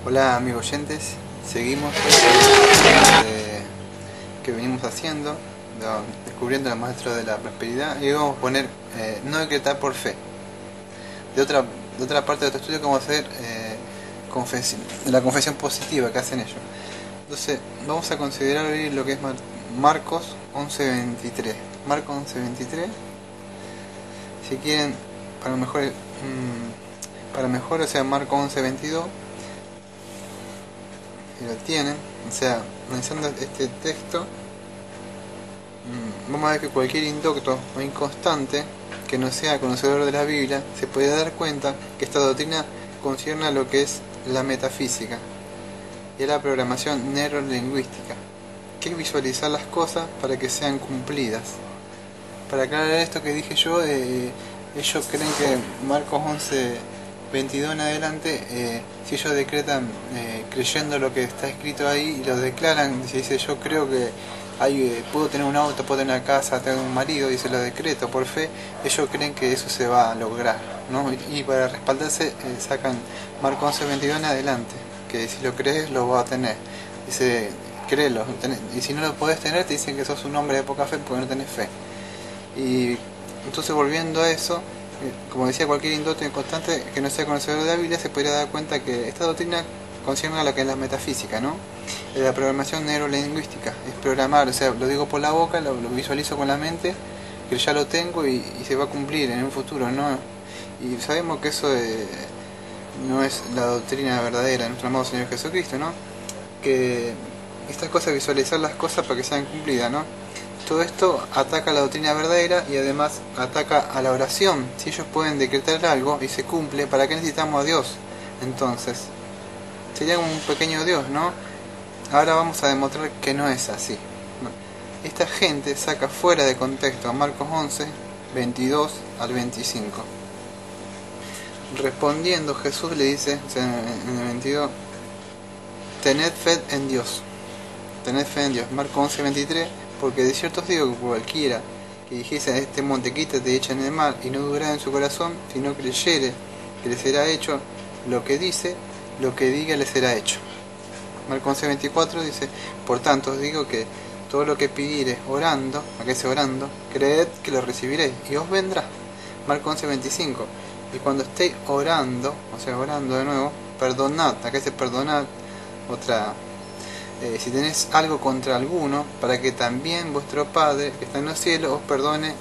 Hola amigos oyentes, seguimos que venimos haciendo, descubriendo el maestro de la prosperidad, y vamos a poner no decretar por fe. De otra parte de otro estudio que vamos a hacer la confesión positiva que hacen ellos. Entonces vamos a considerar hoy lo que es Marcos 11:23. Marcos 11:23. Si quieren, para mejor, o sea, Marcos 11:22. Si lo tienen, o sea, analizando este texto, vamos a ver que cualquier indocto o inconstante que no sea conocedor de la Biblia se puede dar cuenta que esta doctrina concierne a lo que es la metafísica y a la programación neurolingüística, que es visualizar las cosas para que sean cumplidas. Para aclarar esto que dije yo, ellos creen que Marcos 11:22 en adelante, si ellos decretan creyendo lo que está escrito ahí y lo declaran, si dice yo creo que puedo tener un auto, puedo tener una casa, tengo un marido, y se lo decreto por fe, ellos creen que eso se va a lograr, ¿no? Y para respaldarse sacan Marcos 11:22 en adelante, que si lo crees lo vas a tener. Dice, créelo, y si no lo podés tener te dicen que sos un hombre de poca fe porque no tenés fe. Y entonces, volviendo a eso, como decía, cualquier indocto inconstante que no sea conocedor de la Biblia se podría dar cuenta que esta doctrina concierne a lo que es la metafísica, ¿no? La programación neurolingüística es programar, o sea, lo digo por la boca, lo visualizo con la mente, que ya lo tengo y se va a cumplir en un futuro, ¿no? Y sabemos que eso no es la doctrina verdadera de nuestro amado Señor Jesucristo, ¿no? Que esta cosa es visualizar las cosas para que sean cumplidas, ¿no? Todo esto ataca a la doctrina verdadera y además ataca a la oración. Si ellos pueden decretar algo y se cumple, ¿para qué necesitamos a Dios? Entonces, sería como un pequeño Dios, ¿no? Ahora vamos a demostrar que no es así. Esta gente saca fuera de contexto a Marcos 11:22 al 25. Respondiendo, Jesús le dice, o sea, en el 22, tened fe en Dios. Tened fe en Dios. Marcos 11:23. Porque de cierto os digo que cualquiera que dijese a este monte quítate y echa en el mar, y no dudara en su corazón, si no creyere que le será hecho lo que dice, lo que diga le será hecho. Marcos 11:24 dice, por tanto os digo que todo lo que pidiereis orando, acá dice orando, creed que lo recibiréis y os vendrá. Marcos 11:25, y cuando estéis orando, o sea, orando de nuevo, perdonad, acá dice perdonad, si tenéis algo contra alguno, para que también vuestro Padre que está en los cielos os perdone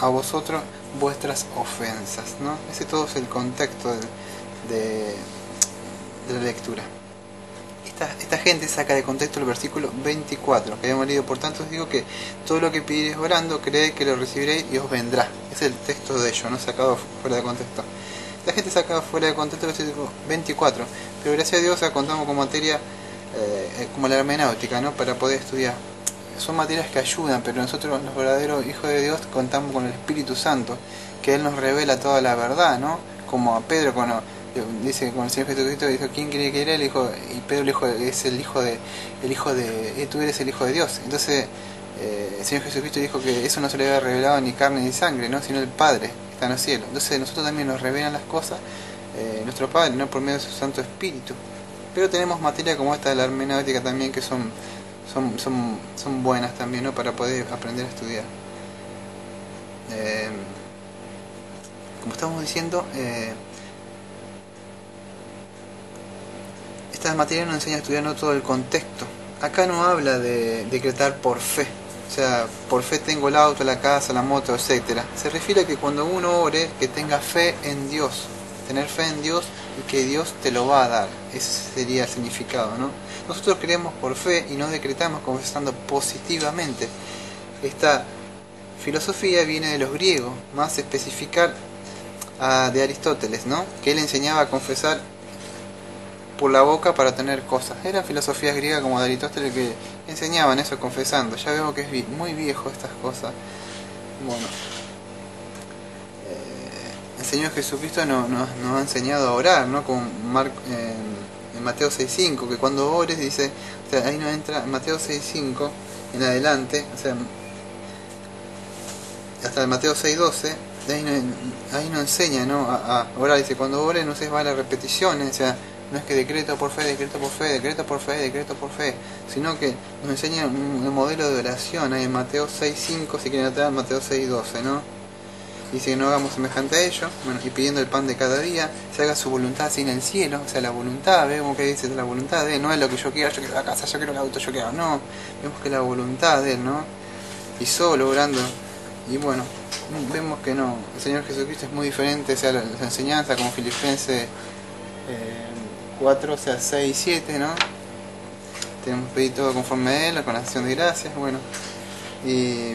a vosotros vuestras ofensas, ¿no? Ese todo es el contexto de la lectura. Esta gente saca de contexto el versículo 24 que habíamos leído. Por tanto os digo que todo lo que pidiereis orando, creed que lo recibiréis y os vendrá. Es el texto de ellos, no sacado fuera de contexto. La gente saca fuera de contexto el versículo 24, pero gracias a Dios contamos con materia como la hermenéutica, ¿no? Para poder estudiar. Son materias que ayudan, pero nosotros, los verdaderos hijos de Dios, contamos con el Espíritu Santo, que Él nos revela toda la verdad, ¿no? Como a Pedro cuando dice, con el Señor Jesucristo dijo, ¿quién quiere que era el hijo? Y Pedro es el hijo de tú eres el hijo de Dios. Entonces el Señor Jesucristo dijo que eso no se le había revelado ni carne ni sangre, ¿no? Sino el Padre que está en los cielos. Entonces nosotros también nos revelan las cosas nuestro Padre, ¿no? Por medio de su Santo Espíritu. Pero tenemos materia como esta de la hermenéutica también que son buenas también, ¿no? Para poder aprender a estudiar. Como estamos diciendo, esta materia nos enseña a estudiar no todo el contexto. Acá no habla de decretar por fe, o sea, por fe tengo el auto, la casa, la moto, etc. Se refiere a que cuando uno ore, que tenga fe en Dios, tener fe en Dios y que Dios te lo va a dar. Ese sería el significado, ¿no? Nosotros creemos por fe y no decretamos confesando positivamente. Esta filosofía viene de los griegos, más especificar de Aristóteles, ¿no? Que él enseñaba a confesar por la boca para tener cosas. Eran filosofías griegas como de Aristóteles que enseñaban eso confesando. Ya veo que es muy viejo estas cosas. Bueno, el Señor Jesucristo nos ha enseñado a orar, ¿no? Como en Mateo 6:5, que cuando ores dice, o sea, ahí no entra, Mateo 6:5 en adelante, o sea, hasta el Mateo 6:12, ahí no enseña, ¿no? a orar. Dice, cuando ores no uses malas repeticiones, o sea, No es que decreto por fe, decreto por fe, decreto por fe, decreto por fe, sino que nos enseña un modelo de oración ahí en Mateo 6.5, si quieren notar, Mateo 6.12, ¿no? Dice que no hagamos semejante a ellos, bueno, y pidiendo el pan de cada día, se haga su voluntad así en el cielo, o sea, la voluntad, vemos que dice la voluntad de él, no es lo que yo quiero la casa, yo quiero el auto, yo quiero, no, vemos que la voluntad de él, ¿no? Y solo orando, y bueno, vemos que no, el Señor Jesucristo es muy diferente, o sea, la enseñanza como Filipenses 4, o sea, 6 y 7, ¿no? Tenemos que pedir todo conforme a él, con la acción de gracias, bueno, y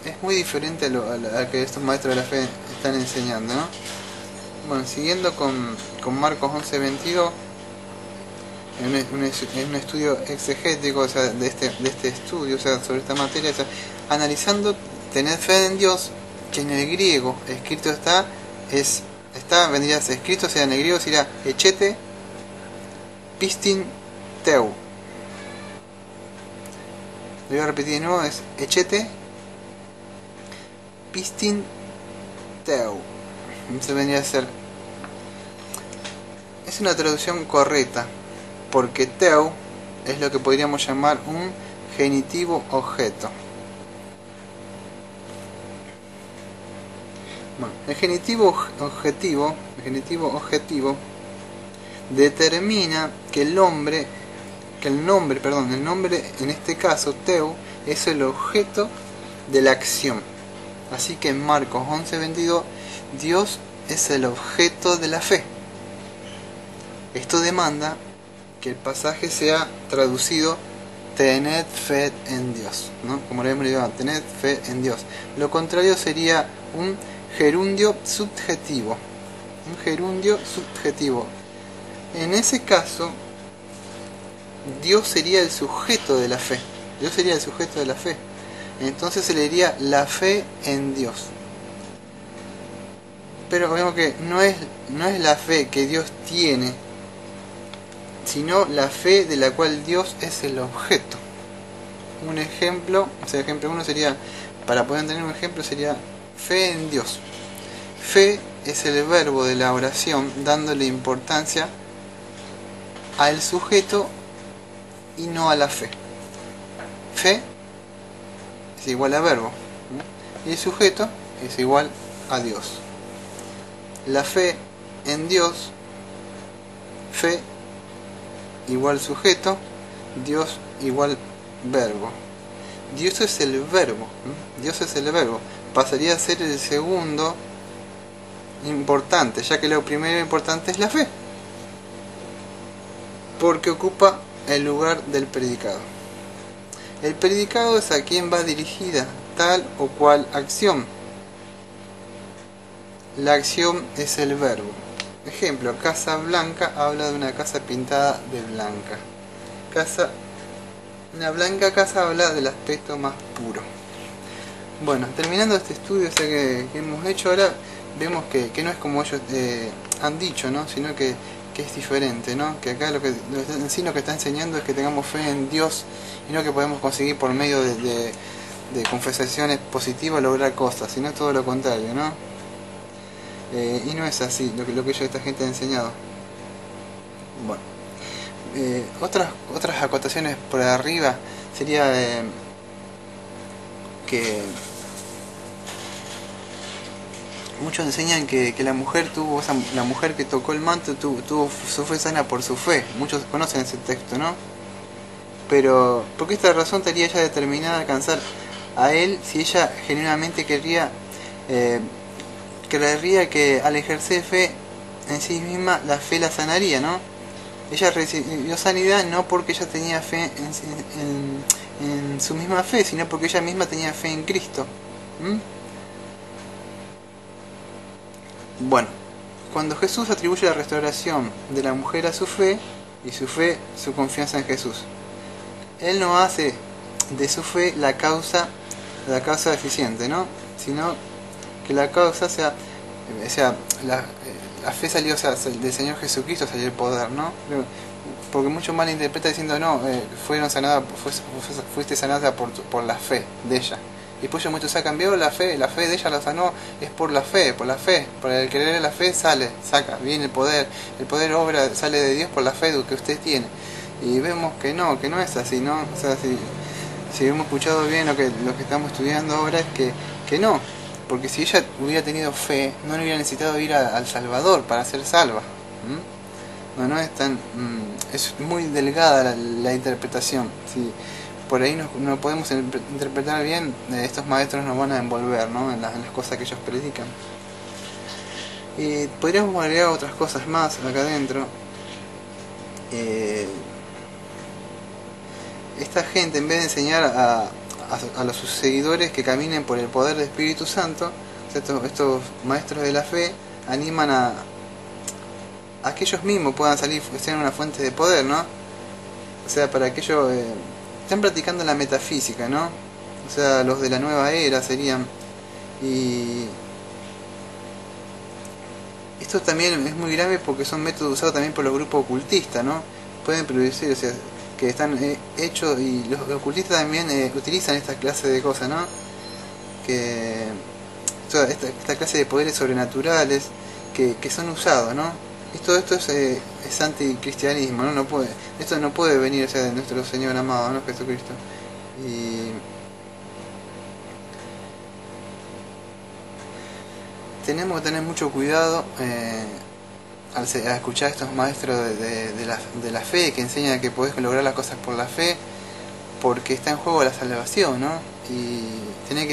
es muy diferente a que estos maestros de la fe están enseñando, ¿no? Bueno, siguiendo con Marcos 11:22, en un estudio exegético, o sea, de este estudio, o sea, sobre esta materia, o sea, analizando, tened fe en Dios, que en el griego escrito vendría a ser escrito, o sea, en el griego sería echete pistin teu. Lo voy a repetir de nuevo, es echete pistin teu. Se vendría a ser, es una traducción correcta, porque teu es lo que podríamos llamar un genitivo objeto. Bueno, el genitivo objetivo determina que el nombre en este caso teu es el objeto de la acción. Así que en Marcos 11:22 Dios es el objeto de la fe. Esto demanda que el pasaje sea traducido tened fe en Dios, ¿no? Como lo hemos leído, tened fe en Dios. Lo contrario sería un gerundio subjetivo. En ese caso, Dios sería el sujeto de la fe. Entonces se le diría la fe en Dios. Pero vemos que no es la fe que Dios tiene, sino la fe de la cual Dios es el objeto. Un ejemplo, o sea, ejemplo 1 sería, para poder tener un ejemplo, sería fe en Dios. Fe es el verbo de la oración, dándole importancia al sujeto y no a la fe. Fe es igual a verbo, ¿no? Y el sujeto es igual a Dios. La fe en Dios, fe igual sujeto, Dios igual verbo. Dios es el verbo, ¿no? Dios es el verbo. Pasaría a ser el segundo importante, ya que lo primero importante es la fe, porque ocupa el lugar del predicado. El predicado es a quien va dirigida tal o cual acción. La acción es el verbo. Ejemplo, casa blanca habla de una casa pintada de blanca. Una blanca casa habla del aspecto más puro. Bueno, terminando este estudio que hemos hecho ahora, vemos que no es como ellos han dicho, ¿no? Sino que es diferente, ¿no? Que acá lo que está enseñando es que tengamos fe en Dios y no que podemos conseguir por medio de confesaciones positivas lograr cosas, sino todo lo contrario, ¿no? Y no es así lo que esta gente ha enseñado. Bueno, otras acotaciones por arriba sería que muchos enseñan que la mujer la mujer que tocó el manto tuvo su fe sana por su fe. Muchos conocen ese texto, ¿no? Pero ¿por qué esta razón estaría ella determinada a alcanzar a él si ella genuinamente creería que al ejercer fe en sí misma, la fe la sanaría, ¿no? Ella recibió sanidad no porque ella tenía fe en su misma fe, sino porque ella misma tenía fe en Cristo. Bueno, cuando Jesús atribuye la restauración de la mujer a su fe, y su fe su confianza en Jesús, Él no hace de su fe la causa eficiente, ¿no? Sino que la causa sea la fe salió, del Señor Jesucristo salió el poder, ¿no? Porque mucho mal interpreta diciendo, no, fuiste sanada por la fe de ella. Y después ellos muchos ha cambiado la fe de ella la sanó, es por la fe, por el creer en la fe saca, viene el poder obra, sale de Dios por la fe que usted tiene. Y vemos que no es así, ¿no? O sea, si hemos escuchado bien lo que estamos estudiando ahora es que no, porque si ella hubiera tenido fe, no hubiera necesitado ir al Salvador para ser salva. No es tan... es muy delgada la interpretación. Si por ahí no podemos interpretar bien, estos maestros nos van a envolver, ¿no? en las cosas que ellos predican. Y podríamos agregar otras cosas más acá adentro. Esta gente, en vez de enseñar a los sus seguidores que caminen por el poder del Espíritu Santo, estos maestros de la fe animan a que ellos mismos puedan salir, sean una fuente de poder, ¿no? O sea, para que ellos estén practicando la metafísica, ¿no? O sea, los de la nueva era serían. Y esto también es muy grave porque son métodos usados también por los grupos ocultistas, ¿no? Pueden producir, o sea, que están hechos, y los ocultistas también utilizan esta clase de cosas, ¿no? Que toda esta clase de poderes sobrenaturales que son usados, ¿no? Y todo esto es anticristianismo, ¿no? Esto no puede venir, o sea, de nuestro Señor amado, ¿no? Jesucristo. Y tenemos que tener mucho cuidado al escuchar a estos maestros de la fe que enseñan que podés lograr las cosas por la fe, porque está en juego la salvación, ¿no? Y tenés que